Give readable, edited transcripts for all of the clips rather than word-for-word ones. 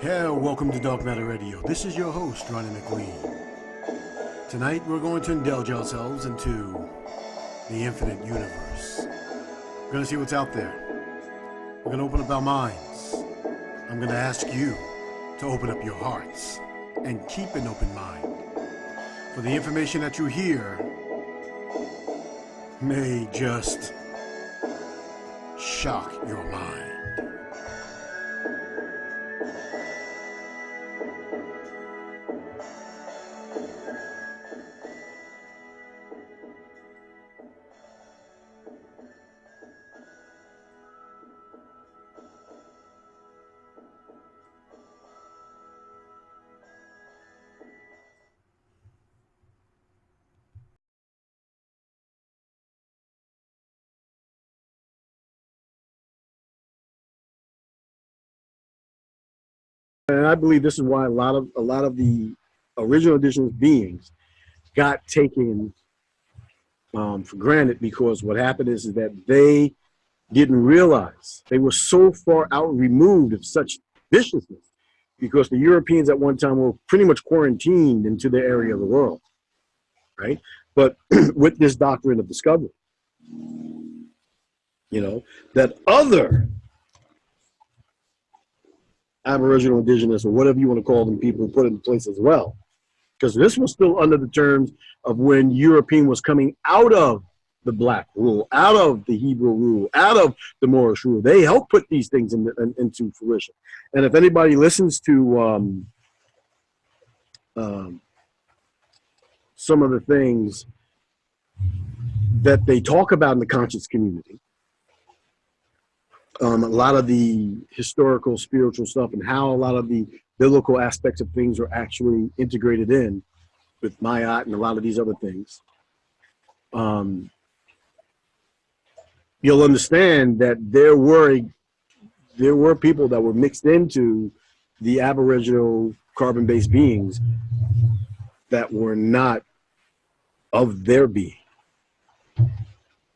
Hell, welcome to Dark Matter Radio. This is your host, Ronnie McLean. Tonight, we're going to indulge ourselves into the infinite universe. We're going to see what's out there. We're going to open up our minds. I'm going to ask you to open up your hearts and keep an open mind. For the information that you hear may just shock your mind. And I believe this is why a lot of the original Indigenous beings got taken for granted, because what happened is that they didn't realize they were so far out removed of such viciousness, because the Europeans at one time were pretty much quarantined into their area of the world, right? But with this doctrine of discovery, you know, that other Aboriginal, Indigenous, or whatever you want to call them, people put in place as well. Because this was still under the terms of when European was coming out of the black rule, out of the Hebrew rule, out of the Moorish rule. They helped put these things into fruition. And if anybody listens to some of the things that they talk about in the conscious community, a lot of the historical, spiritual stuff, and how a lot of the biblical aspects of things are actually integrated in with Mayat and a lot of these other things, you'll understand that there were people that were mixed into the Aboriginal carbon-based beings that were not of their being,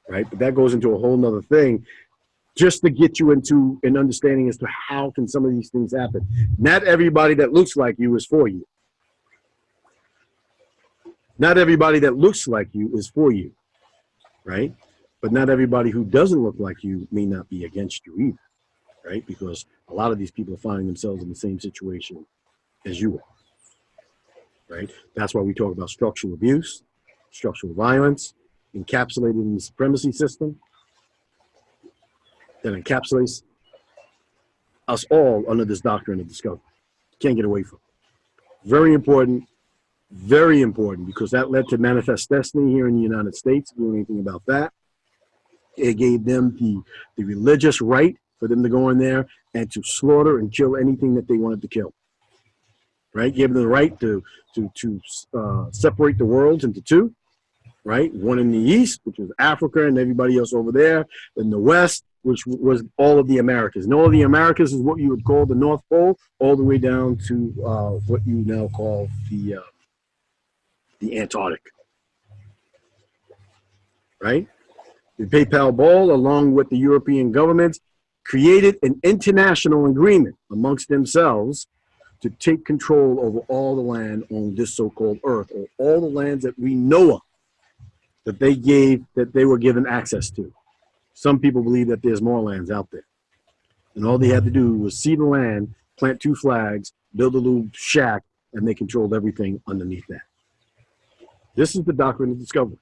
right? But that goes into a whole nother thing, just to get you into an understanding as to how can some of these things happen. Not everybody that looks like you is for you. Not everybody that looks like you is for you, right? But not everybody who doesn't look like you may not be against you either, right? Because a lot of these people are finding themselves in the same situation as you are, right? That's why we talk about structural abuse, structural violence, encapsulated in the supremacy system, that encapsulates us all under this doctrine of discovery. Can't get away from it. Very important, because that led to manifest destiny here in the United States. If you know anything about that, it gave them the religious right for them to go in there and to slaughter and kill anything that they wanted to kill. Right? Gave them the right to separate the world into two. Right? One in the east, which was Africa and everybody else over there, in the west, which was all of the Americas. And all of the Americas is what you would call the North Pole, all the way down to what you now call the Antarctic. Right? The PayPal Ball, along with the European governments, created an international agreement amongst themselves to take control over all the land on this so-called earth, or all the lands that we know of, that they were given access to. Some people believe that there's more lands out there. And all they had to do was see the land, plant 2 flags, build a little shack, and they controlled everything underneath that. This is the doctrine of discovery,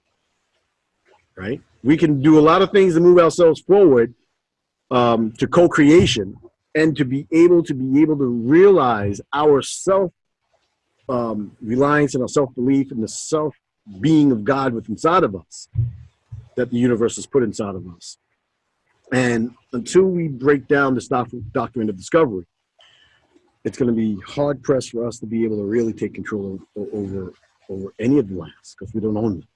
right? We can do a lot of things to move ourselves forward to co-creation, and to be able to realize our self-reliance and our self-belief and the self-being of God within inside of us, that the universe has put inside of us. And until we break down this doctrine of discovery, it's going to be hard pressed for us to be able to really take control over any of the lands, because we don't own them,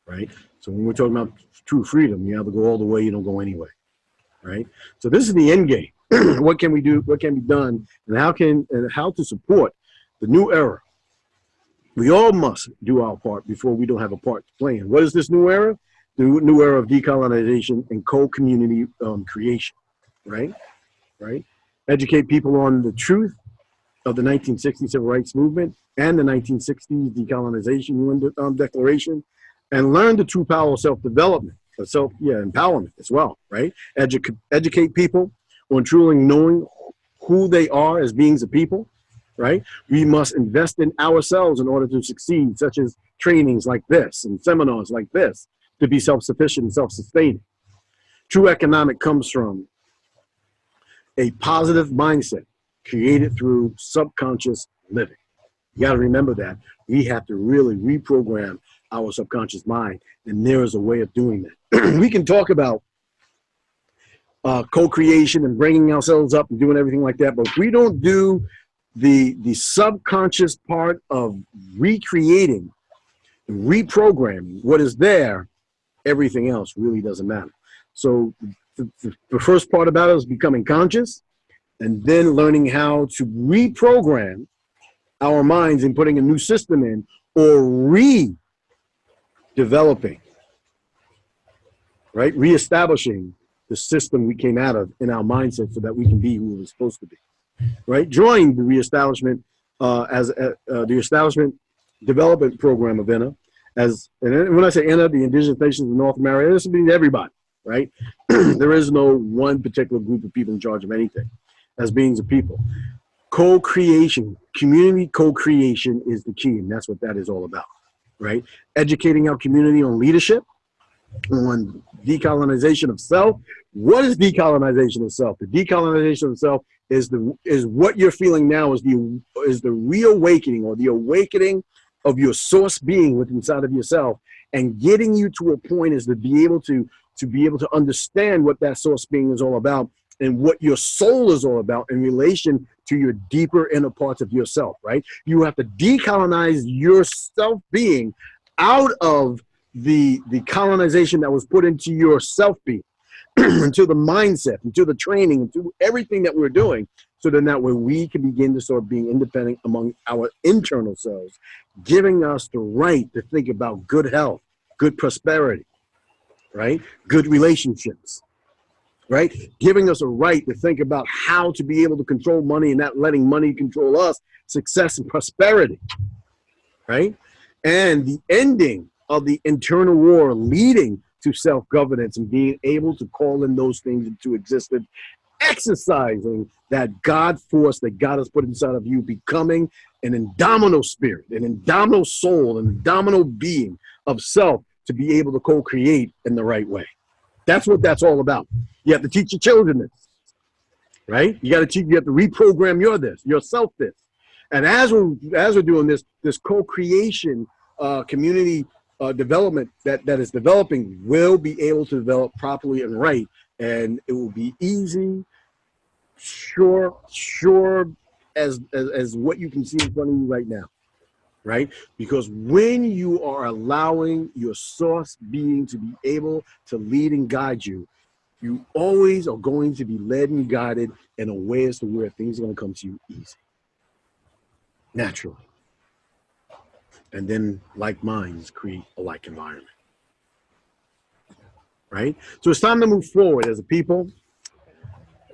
right? So when we're talking about true freedom, you either go all the way, you don't go anywhere, right? So this is the end game. What can we do? What can be done? And how to support the new era? We all must do our part before we don't have a part to play in. What is this new era? The new era of decolonization and co-community creation, right? Educate people on the truth of the 1960 Civil Rights Movement and the 1960s Decolonization UN Declaration, and learn the true power of self-development, empowerment as well, right? Educate people on truly knowing who they are as beings of people, right? We must invest in ourselves in order to succeed, such as trainings like this and seminars like this, to be self-sufficient and self-sustaining. True economic comes from a positive mindset created through subconscious living. You got to remember that. We have to really reprogram our subconscious mind, and there is a way of doing that. We can talk about co-creation and bringing ourselves up and doing everything like that, but if we don't do the subconscious part of recreating, reprogramming what is there, everything else really doesn't matter. So the first part about it is becoming conscious, and then learning how to reprogram our minds and putting a new system in, or redeveloping, right? Reestablishing the system we came out of in our mindset so that we can be who we're supposed to be, right? Join the reestablishment the establishment development program of I.N.N.A. And when I say I.N.N.A, the Indigenous Nations of North America, this means everybody, right? There is no one particular group of people in charge of anything as beings of people. Co-creation, community co-creation is the key, and that's what that is all about, right? Educating our community on leadership, on decolonization of self. What is decolonization of self? The decolonization of self is what you're feeling now is the reawakening, or the awakening of your source being within inside of yourself, and getting you to a point is to be able to understand what that source being is all about, and what your soul is all about in relation to your deeper inner parts of yourself, right? You have to decolonize your self being out of the colonization that was put into your self being, into the mindset, into the training, into everything that we're doing, so then that way we can begin to start being independent among our internal selves, giving us the right to think about good health, good prosperity, right? Good relationships, right? Giving us a right to think about how to be able to control money and not letting money control us, success and prosperity, right? And the ending of the internal war leading to self-governance and being able to call in those things into existence, exercising that God force that God has put inside of you, becoming an indomitable spirit, an indomitable soul, an indomitable being of self to be able to co-create in the right way. That's what that's all about. You have to teach your children this, right? You have to reprogram yourself this. And as we're doing this co-creation community development that is developing, will be able to develop properly and right, and it will be easy, sure as what you can see in front of you right now, right? Because when you are allowing your source being to be able to lead and guide you, you always are going to be led and guided in a way as to where things are going to come to you easy, naturally. And then like minds create a like environment, right? So it's time to move forward as a people.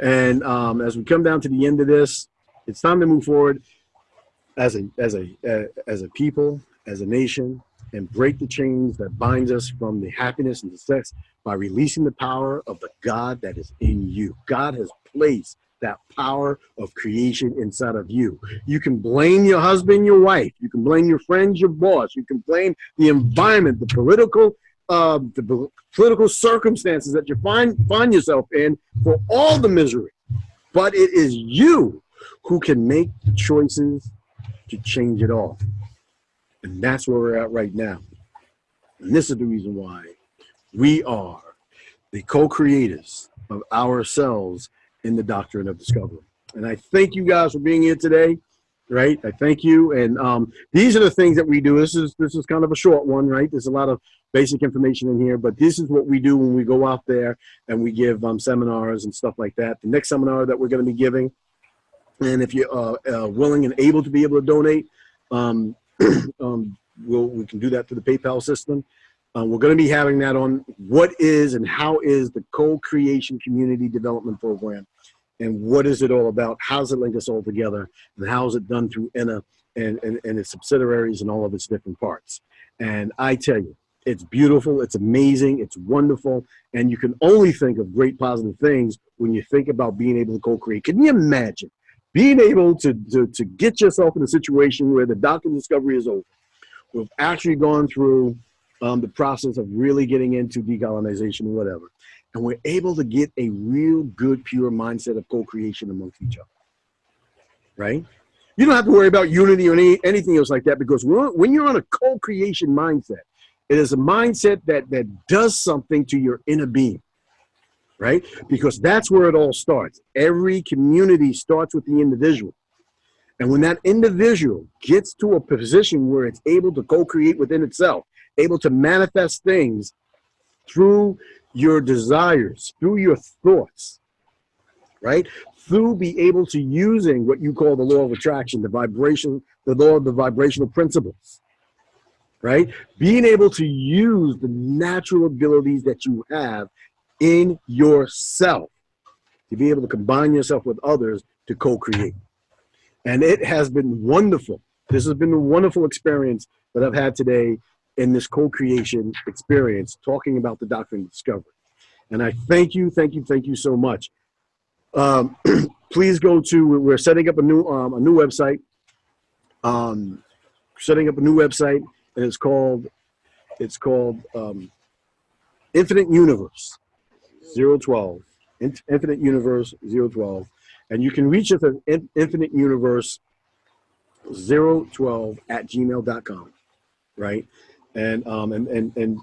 And as we come down to the end of this, it's time to move forward as a people, as a nation, and break the chains that binds us from the happiness and success by releasing the power of the God that is in you. God has placed that power of creation inside of you. You can blame your husband, your wife. You can blame your friends, your boss. You can blame the environment, the political circumstances that you find yourself in for all the misery. But it is you who can make the choices to change it all. And that's where we're at right now. And this is the reason why we are the co-creators of ourselves in the Doctrine of Discovery. And I thank you guys for being here today, right? I thank you. And these are the things that we do. This is kind of a short one, right? There's a lot of basic information in here, but this is what we do when we go out there and we give seminars and stuff like that. The next seminar that we're going to be giving, and if you're willing and able to be able to donate, we can do that through the PayPal system. We're going to be having that on what is and how is the co-creation community development program. and what is it all about? How does it link us all together? And how is it done through I.N.N.A and its subsidiaries and all of its different parts? And I tell you, it's beautiful, it's amazing, it's wonderful, and you can only think of great positive things when you think about being able to co-create. Can you imagine being able to get yourself in a situation where the Doctrine of Discovery is over? We've actually gone through the process of really getting into decolonization or whatever, and we're able to get a real good, pure mindset of co-creation amongst each other, right? You don't have to worry about unity or anything else like that, because when you're on a co-creation mindset, it is a mindset that does something to your inner being, right? Because that's where it all starts. Every community starts with the individual. And when that individual gets to a position where it's able to co-create within itself, able to manifest things through your desires, through your thoughts, right? Through be able to using what you call the law of attraction, the law of the vibrational principles, right? Being able to use the natural abilities that you have in yourself to be able to combine yourself with others to co-create. And it has been wonderful. This has been a wonderful experience that I've had today in this co-creation experience, talking about the Doctrine of Discovery. And I thank you so much. Please go to, we're setting up a new website. Setting up a new website, and it's called Infinite Universe 012. Infinite Universe 012. And you can reach us at Infinite Universe 012 at gmail.com, right? And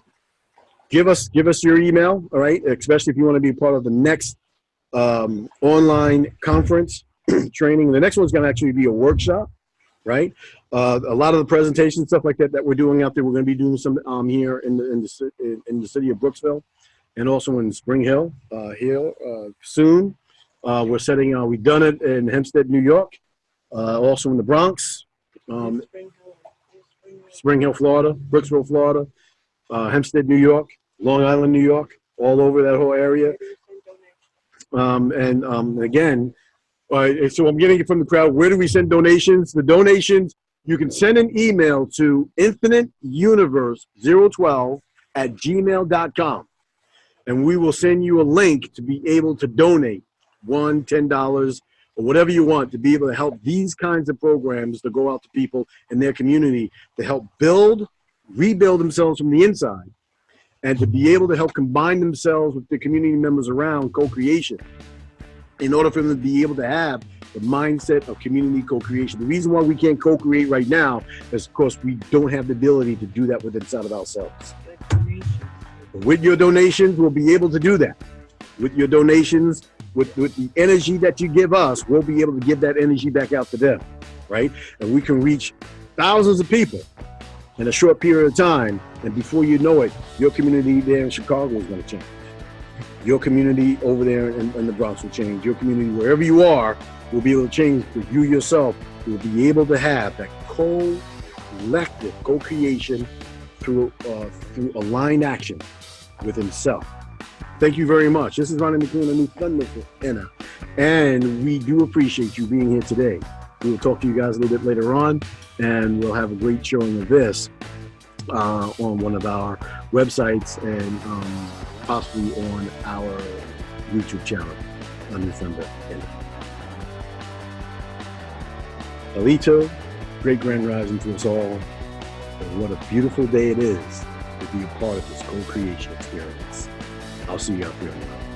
give us your email, all right? Especially if you want to be part of the next online conference training. The next one's going to actually be a workshop, right? A lot of the presentations, stuff like that we're doing out there, we're going to be doing some here in the city of Brooksville, and also in Spring Hill soon. We're setting. We've done it in Hempstead, New York, also in the Bronx, Spring Hill, Florida, Brooksville, Florida, Hempstead, New York, Long Island, New York, all over that whole area. Again, so I'm getting it from the crowd. Where do we send donations? The donations, you can send an email to infiniteuniverse012 at gmail.com, and we will send you a link to be able to donate $1, $10, or whatever you want to be able to help these kinds of programs to go out to people in their community to help rebuild themselves from the inside, and to be able to help combine themselves with the community members around co-creation in order for them to be able to have the mindset of community co-creation. The reason why we can't co-create right now is because we don't have the ability to do that within inside of ourselves. With your donations, we'll be able to do that. With your donations, with the energy that you give us, we'll be able to give that energy back out to them, right? And we can reach thousands of people in a short period of time, and before you know it, your community there in Chicago is going to change. Your community over there in the Bronx will change. Your community, wherever you are, will be able to change, because you yourself will be able to have that collective co-creation through aligned action within self. Thank you very much. This is Ronnie McLean, I.N.N.A Thunder McLean, and we do appreciate you being here today. We will talk to you guys a little bit later on, and we'll have a great showing of this on one of our websites, and possibly on our YouTube channel, I.N.N.A Thunder McLean. Alito, great grand rising to us all. And what a beautiful day it is to be a part of this co-creation experience. I'll see you out there tomorrow.